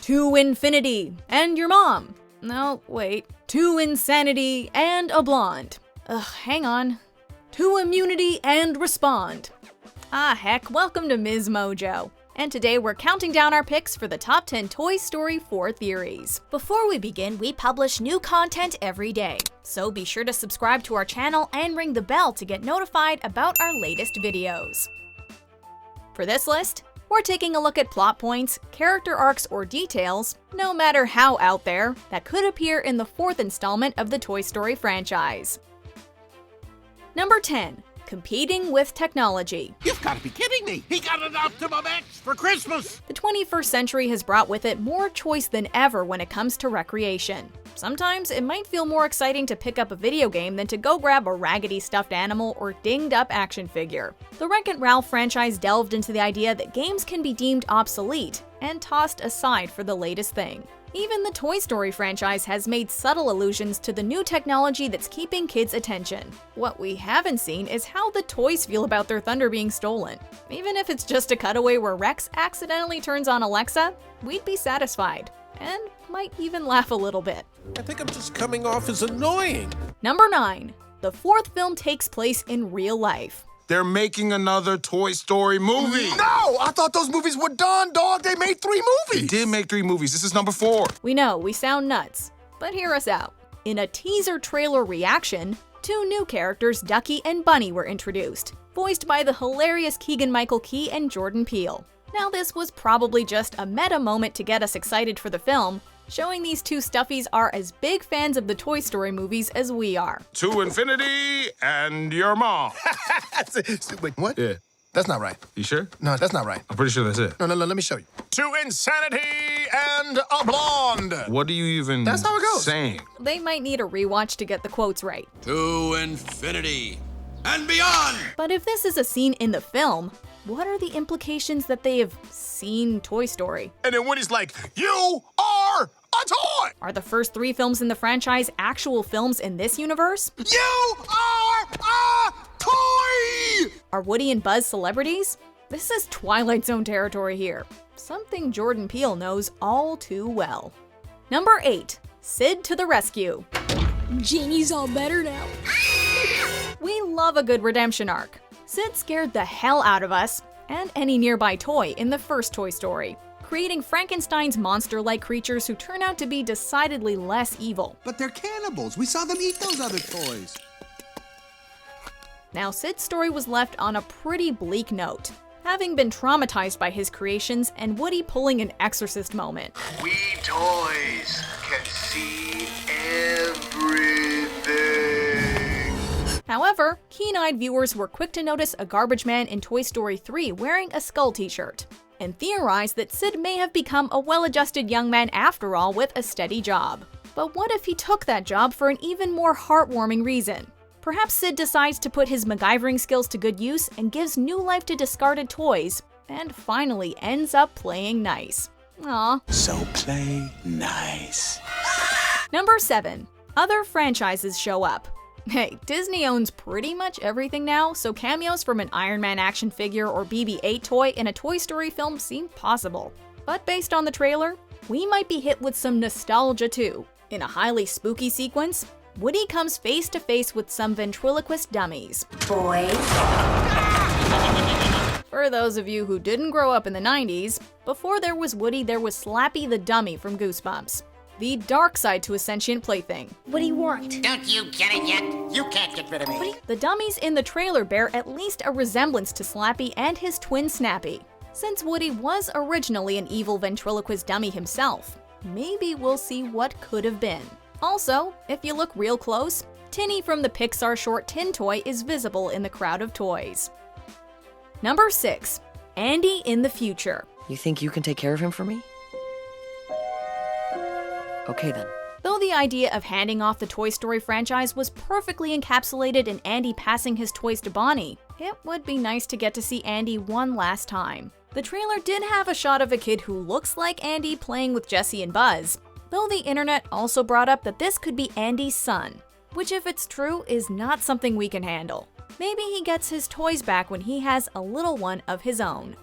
To Infinity and Your Mom. No, wait. To Insanity and a Blonde. Hang on. To Immunity and Respond. Ah heck, welcome to MsMojo. And today we're counting down our picks for the top 10 Toy Story 4 theories. Before we begin, we publish new content every day, so be sure to subscribe to our channel and ring the bell to get notified about our latest videos. For this list, we're taking a look at plot points, character arcs, or details, no matter how out there, that could appear in the 4th installment of the Toy Story franchise. Number 10. Competing with technology. You've got to be kidding me! He got an Optimum X for Christmas! The 21st century has brought with it more choice than ever when it comes to recreation. Sometimes it might feel more exciting to pick up a video game than to go grab a raggedy stuffed animal or dinged-up action figure. The Wreck-It Ralph franchise delved into the idea that games can be deemed obsolete and tossed aside for the latest thing. Even the Toy Story franchise has made subtle allusions to the new technology that's keeping kids' attention. What we haven't seen is how the toys feel about their thunder being stolen. Even if it's just a cutaway where Rex accidentally turns on Alexa, we'd be satisfied, and might even laugh a little bit. I think I'm just coming off as annoying. Number 9. The 4th film takes place in real life. They're making another Toy Story movie. No! I thought those movies were done, dog. They made 3 movies. They did make 3 movies. This is number 4. We know, we sound nuts, but hear us out. In a teaser trailer reaction, 2 new characters, Ducky and Bunny, were introduced, voiced by the hilarious Keegan-Michael Key and Jordan Peele. Now this was probably just a meta moment to get us excited for the film, showing these 2 stuffies are as big fans of the Toy Story movies as we are. To Infinity and Your Mom. Wait, what? Yeah. That's not right. You sure? No, that's not right. I'm pretty sure that's it. No, let me show you. To Insanity and a Blonde. What are you even That's how it goes. saying? They might need a rewatch to get the quotes right. To Infinity and Beyond! But if this is a scene in the film, what are the implications that they have seen Toy Story? And then Woody's like, you are a toy! Are the first 3 films in the franchise actual films in this universe? You are a toy! Are Woody and Buzz celebrities? This is Twilight Zone territory here. Something Jordan Peele knows all too well. Number 8. Sid to the Rescue. Janie's all better now. We love a good redemption arc. Sid scared the hell out of us, and any nearby toy, in the first Toy Story, creating Frankenstein's monster-like creatures who turn out to be decidedly less evil. But they're cannibals. We saw them eat those other toys. Now, Sid's story was left on a pretty bleak note, having been traumatized by his creations and Woody pulling an Exorcist moment. We toys can see everything. However, keen-eyed viewers were quick to notice a garbage man in Toy Story 3 wearing a skull t-shirt, and theorized that Sid may have become a well-adjusted young man after all with a steady job. But what if he took that job for an even more heartwarming reason? Perhaps Sid decides to put his MacGyvering skills to good use and gives new life to discarded toys, and finally ends up playing nice. Aww. So play nice. Number 7. Other franchises show up. Hey, Disney owns pretty much everything now, so cameos from an Iron Man action figure or BB-8 toy in a Toy Story film seem possible. But based on the trailer, we might be hit with some nostalgia too. In a highly spooky sequence, Woody comes face to face with some ventriloquist dummies. Boys. For those of you who didn't grow up in the 90s, before there was Woody, there was Slappy the Dummy from Goosebumps. The dark side to a sentient plaything. What do you want? Don't you get it yet? You can't get rid of me. The dummies in the trailer bear at least a resemblance to Slappy and his twin Snappy. Since Woody was originally an evil ventriloquist dummy himself, maybe we'll see what could have been. Also, if you look real close, Tinny from the Pixar short Tin Toy is visible in the crowd of toys. Number 6. Andy in the future. You think you can take care of him for me? Okay then. Though the idea of handing off the Toy Story franchise was perfectly encapsulated in Andy passing his toys to Bonnie, it would be nice to get to see Andy one last time. The trailer did have a shot of a kid who looks like Andy playing with Jessie and Buzz, though the internet also brought up that this could be Andy's son, which if it's true is not something we can handle. Maybe he gets his toys back when he has a little one of his own.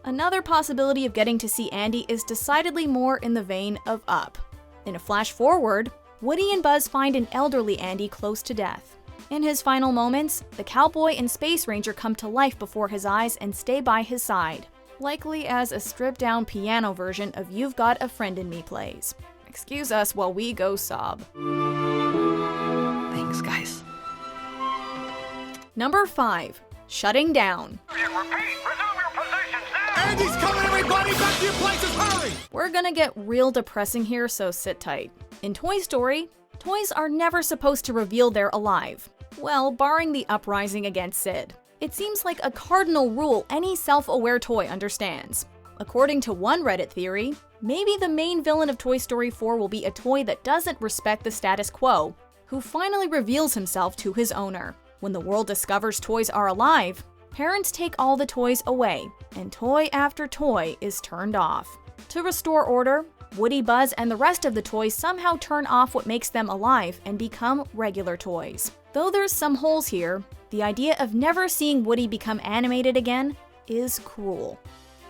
Another possibility of getting to see Andy is decidedly more in the vein of Up. In a flash forward, Woody and Buzz find an elderly Andy close to death. In his final moments, the cowboy and space ranger come to life before his eyes and stay by his side, likely as a stripped-down piano version of You've Got a Friend in Me plays. Excuse us while we go sob. Thanks, guys. Number 5. Shutting Down. Andy's coming, everybody! Back to your places, hurry! We're gonna get real depressing here, so sit tight. In Toy Story, toys are never supposed to reveal they're alive. Well, barring the uprising against Sid. It seems like a cardinal rule any self-aware toy understands. According to one Reddit theory, maybe the main villain of Toy Story 4 will be a toy that doesn't respect the status quo, who finally reveals himself to his owner. When the world discovers toys are alive, parents take all the toys away, and toy after toy is turned off. To restore order, Woody, Buzz, and the rest of the toys somehow turn off what makes them alive and become regular toys. Though there's some holes here, the idea of never seeing Woody become animated again is cruel.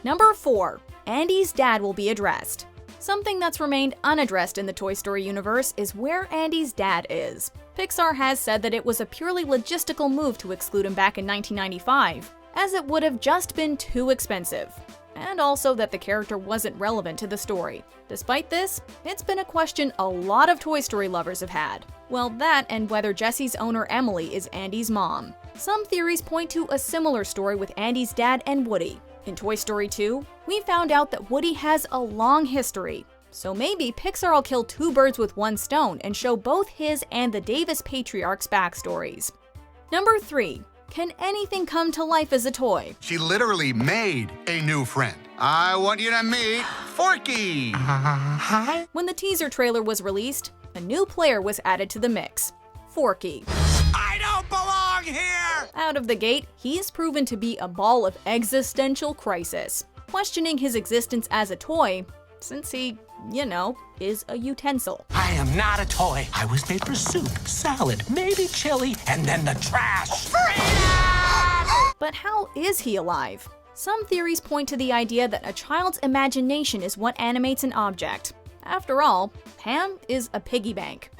Number 4. Andy's dad will be addressed. Something that's remained unaddressed in the Toy Story universe is where Andy's dad is. Pixar has said that it was a purely logistical move to exclude him back in 1995, as it would have just been too expensive, and also that the character wasn't relevant to the story. Despite this, it's been a question a lot of Toy Story lovers have had. Well, that and whether Jesse's owner Emily is Andy's mom. Some theories point to a similar story with Andy's dad and Woody. In Toy Story 2, we found out that Woody has a long history, so maybe Pixar will kill two birds with one stone and show both his and the Davis patriarch's backstories. Number 3. Can anything come to life as a toy? She literally made a new friend. I want you to meet Forky. Hi. When the teaser trailer was released, a new player was added to the mix, Forky. I don't belong here! Out of the gate, he's proven to be a ball of existential crisis, questioning his existence as a toy, since he, is a utensil. I am not a toy. I was made for soup, salad, maybe chili, and then the trash. But how is he alive? Some theories point to the idea that a child's imagination is what animates an object. After all, Ham is a piggy bank.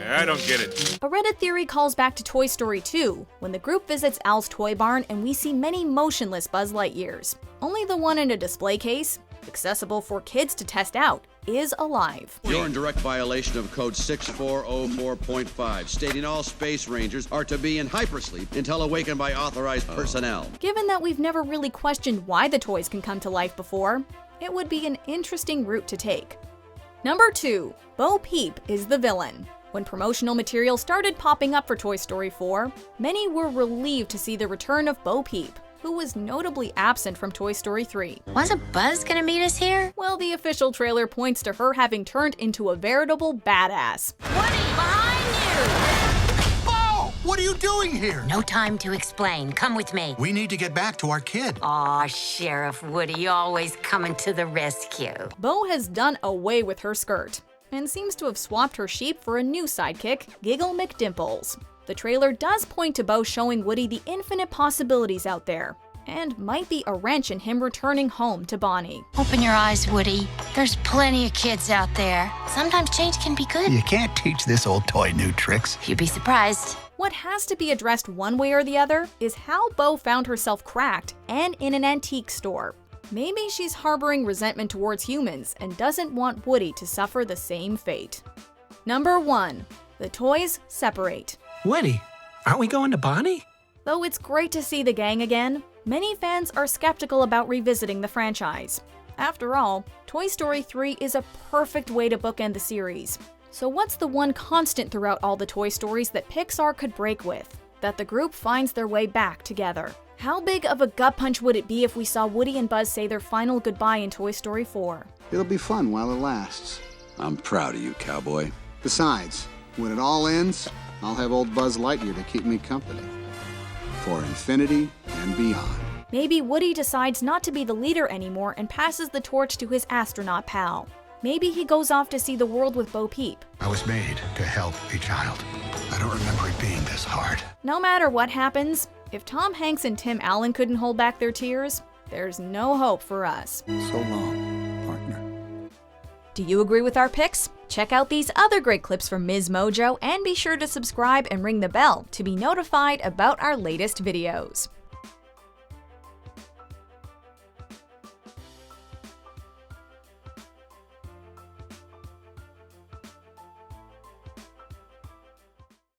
I don't get it. A Reddit theory calls back to Toy Story 2, when the group visits Al's toy barn and we see many motionless Buzz Lightyears. Only the one in a display case, accessible for kids to test out, is alive. You're in direct violation of Code 6404.5, stating all Space Rangers are to be in hypersleep until awakened by authorized personnel. Given that we've never really questioned why the toys can come to life before, it would be an interesting route to take. Number 2. Bo Peep is the villain. When promotional material started popping up for Toy Story 4, many were relieved to see the return of Bo Peep, who was notably absent from Toy Story 3. Wasn't Buzz gonna meet us here? Well, the official trailer points to her having turned into a veritable badass. Woody, behind you! Bo, what are you doing here? No time to explain. Come with me. We need to get back to our kid. Aw, Sheriff Woody, always coming to the rescue. Bo has done away with her skirt, and seems to have swapped her sheep for a new sidekick, Giggle McDimples. The trailer does point to Bo showing Woody the infinite possibilities out there, and might be a wrench in him returning home to Bonnie. Open your eyes, Woody. There's plenty of kids out there. Sometimes change can be good. You can't teach this old toy new tricks. You'd be surprised. What has to be addressed one way or the other is how Bo found herself cracked and in an antique store. Maybe she's harboring resentment towards humans and doesn't want Woody to suffer the same fate. Number 1. The toys separate. Woody, aren't we going to Bonnie? Though it's great to see the gang again, many fans are skeptical about revisiting the franchise. After all, Toy Story 3 is a perfect way to bookend the series. So what's the one constant throughout all the Toy Stories that Pixar could break with? That the group finds their way back together. How big of a gut punch would it be if we saw Woody and Buzz say their final goodbye in Toy Story 4? It'll be fun while it lasts. I'm proud of you, cowboy. Besides, when it all ends, I'll have old Buzz Lightyear to keep me company. For infinity and beyond. Maybe Woody decides not to be the leader anymore and passes the torch to his astronaut pal. Maybe he goes off to see the world with Bo Peep. I was made to help a child. I don't remember it being this hard. No matter what happens, if Tom Hanks and Tim Allen couldn't hold back their tears, there's no hope for us. So long, partner. Do you agree with our picks? Check out these other great clips from MsMojo and be sure to subscribe and ring the bell to be notified about our latest videos.